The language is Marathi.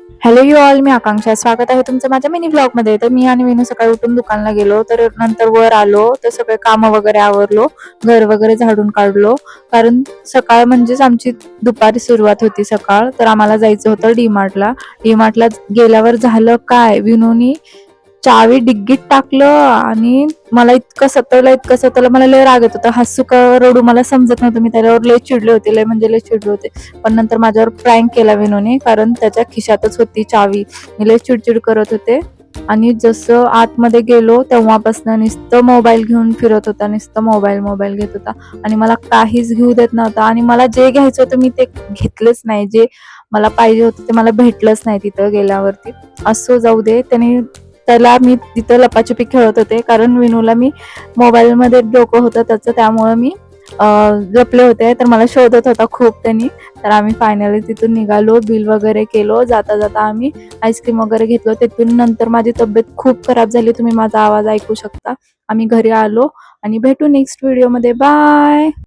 हॅलो यू ऑल, मी आकांक्षा. स्वागत आहे तुमचं माझ्या मिनी ब्लॉग मध्ये. तर मी आणि विनू सकाळी उठून दुकानला गेलो, तर नंतर वर आलो, तर सगळे कामं वगैरे आवरलो, घर वगैरे झाडून काढलो. कारण सकाळ म्हणजेच आमची दुपारी सुरुवात होती सकाळ. तर आम्हाला जायचं होतं डीमार्टला. डीमार्टला गेल्यावर झालं काय, विनूनी चावी डिग्गीत टाकलं आणि मला इतकं सतवलं मला लय राग येत होता. हसू का रडू मला समजत नव्हतं. मी त्याच्यावर लय चिडले होते, लय म्हणजे लय चिडले होते. पण नंतर माझ्यावर प्रँक केला विनूने, कारण त्याच्या खिशातच होती चावी. मी लय चिडचिड करत होते. आणि जसं आतमध्ये गेलो तेव्हापासून नुसतं मोबाईल घेऊन फिरत होता, नुसतं मोबाईल मोबाईल घेत होता. आणि मला काहीच घेऊ देत नव्हता. आणि मला जे घ्यायचं होतं मी ते घेतलंच नाही. जे मला पाहिजे होतं ते मला भेटलंच नाही तिथं गेल्यावरती. असो, जाऊ दे. त्याला मी तिथं लपाछपी खेळत होते, कारण विनूला मी मोबाईलमध्ये डोकं होतं त्याचं, त्यामुळं मी लपले होते. तर मला शोधत होता खूप त्यांनी. तर आम्ही फायनली तिथून निघालो, बिल वगैरे केलो. जाता जाता आम्ही आईस्क्रीम वगैरे घेतलो. तिथून नंतर माझी तब्येत खूप खराब झाली, तुम्ही माझा आवाज ऐकू शकता. आम्ही घरी आलो आणि भेटू नेक्स्ट व्हिडिओमध्ये. बाय.